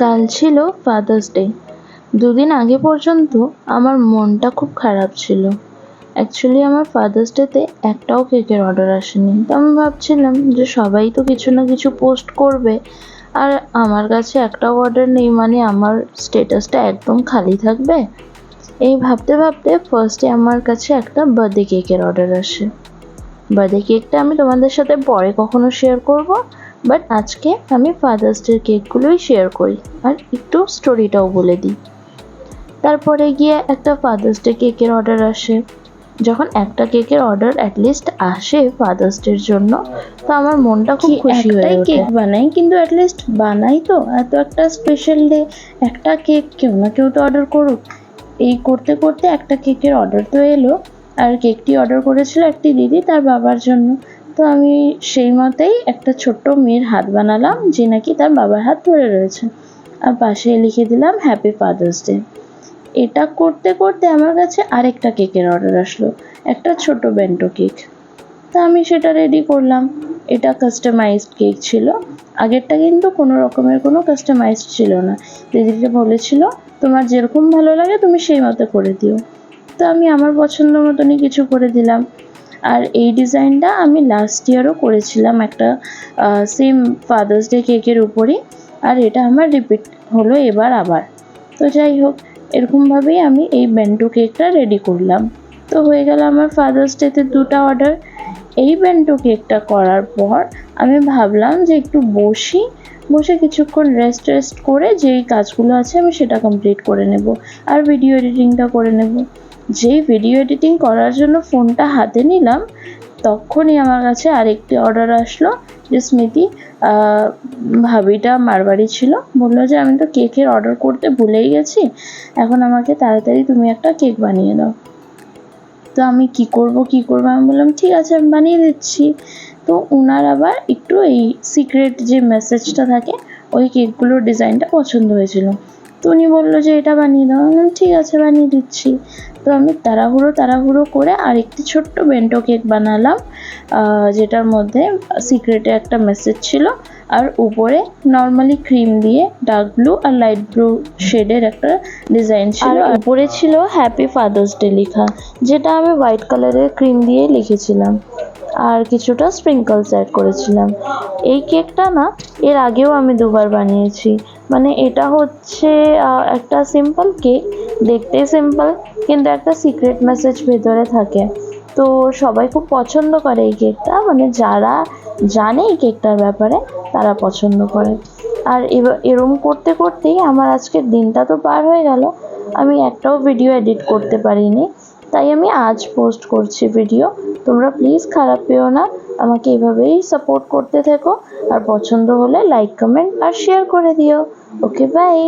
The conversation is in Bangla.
কাল ছিল ফাদার্স ডে। দুদিন আগে পর্যন্ত আমার মনটা খুব খারাপ ছিল। অ্যাকচুয়ালি আমার ফাদার্স ডেতে একটাও কেকের অর্ডার আসেনি। তো আমি ভাবছিলাম যে সবাই তো কিছু না কিছু পোস্ট করবে, আর আমার কাছে একটাও অর্ডার নেই, মানে আমার স্ট্যাটাসটা একদম খালি থাকবে। এই ভাবতে ভাবতে ফার্স্টে আমার কাছে একটা বার্থডে কেকের অর্ডার আসে। বার্থডে কেকটা আমি তোমাদের সাথে পরে কখনো শেয়ার করব, বাট আজকে আমি ফাদার্স ডে কেকগুলোই শেয়ার করি আর একটু স্টোরিটাও বলে দিই। তারপরে গিয়ে একটা ফাদার্স ডে কেকের অর্ডার আসে। যখন একটা কেকের অর্ডার অ্যাটলিস্ট আসে ফাদার্স ডের জন্য, তো আমার মনটা খুব খুশি হয়ে ওঠে। কেক বানাই, কিন্তু অ্যাটলিস্ট বানাই তো, এত একটা স্পেশাল ডে, একটা কেক কেউ না কেউ তো অর্ডার করুক। এই করতে করতে একটা কেকের অর্ডার তো এলো, আর কেকটি অর্ডার করেছিল একটি দিদি তার বাবার জন্য। তো আমি সেই মতেই একটা ছোট্ট মেয়ের হাত বানালাম, যে নাকি তার বাবার হাত ধরে রয়েছে, আর পাশে লিখে দিলাম হ্যাপি ফাদার্স ডে। এটা করতে করতে আমার কাছে আরেকটা কেকের অর্ডার আসলো, একটা ছোট বেন্টো কেক। তা আমি সেটা রেডি করলাম। এটা কাস্টমাইজড কেক ছিল, আগেরটা কিন্তু কোনো রকমের কোনো কাস্টমাইজড ছিল না। দিদিকে বলেছিল তোমার যেরকম ভালো লাগে তুমি সেই মতো করে দিও। তো আমি আমার পছন্দ মতনই কিছু করে দিলাম। আর এই ডিজাইনটা আমি লাস্ট ইয়ারও করেছিলাম একটা সেম ফাদার্স ডে কেকের উপরই, আর এটা আমার রিপিট হলো এবার আবার। তো যাই হোক, এরকমভাবেই আমি এই বেন্টো কেকটা রেডি করলাম। তো হয়ে গেল আমার ফাদার্স ডেতে দুটো অর্ডার। এই বেন্টো কেকটা করার পর আমি ভাবলাম যে একটু বসে কিছুক্ষণ রেস্ট করে যেই কাজগুলো আছে আমি সেটা কমপ্লিট করে নেব, আর ভিডিও এডিটিংটা করে নেব। যেই ভিডিও এডিটিং করার জন্য ফোনটা হাতে নিলাম, তখনই আমার কাছে আরেকটি অর্ডার আসলো, যে স্মৃতি ভাবিটা মারবাড়ি ছিল, বললো যে আমি তো কেকের অর্ডার করতে ভুলেই গেছি, এখন আমাকে তাড়াতাড়ি তুমি একটা কেক বানিয়ে দাও। তো আমি কি করব আমি বললাম ঠিক আছে আমি বানিয়ে দিচ্ছি। তো ওনার আবার একটু এই সিক্রেট যে মেসেজটা থাকে ওই কেকগুলোর ডিজাইনটা পছন্দ হয়েছিল, তো উনি বললো যে এটা বানিয়ে দাও। আমি বললাম ঠিক আছে বানিয়ে দিচ্ছি। তো আমি তাড়াহুড়ো করে আরেকটি ছোট্ট বেন্টো কেক বানালাম, যেটার মধ্যে সিক্রেটে একটা মেসেজ ছিল, আর উপরে নর্মালি ক্রিম দিয়ে ডার্ক ব্লু আর লাইট ব্লু শেডের একটা ডিজাইন ছিল, আর উপরে ছিল হ্যাপি ফাদার্স ডে লেখা, যেটা আমি হোয়াইট কালারের ক্রিম দিয়ে লিখেছিলাম, আর কিছুটা স্প্রিঙ্কলস অ্যাড করেছিলাম। এই কেকটা না এর আগেও আমি দুবার বানিয়েছি। মানে এটা হচ্ছে একটা সিম্পল কেক, দেখতে সিম্পল কিন্তু একটা সিক্রেট মেসেজ ভেতরে থাকে। তো সবাই খুব পছন্দ করে এই কেকটা, মানে যারা জানে এই কেকটার ব্যাপারে তারা পছন্দ করে। আর এরম করতে করতেই আমার আজকের দিনটা তো পার হয়ে গেল, আমি একটাও ভিডিও এডিট করতে পারিনি, তাই আমি আজ পোস্ট করছি ভিডিও। তোমরা প্লিজ খারাপ পেও না, আমাকে এভাবেই সাপোর্ট করতে থেকো, আর পছন্দ হলে লাইক কমেন্ট আর শেয়ার করে দিও। Okay bye.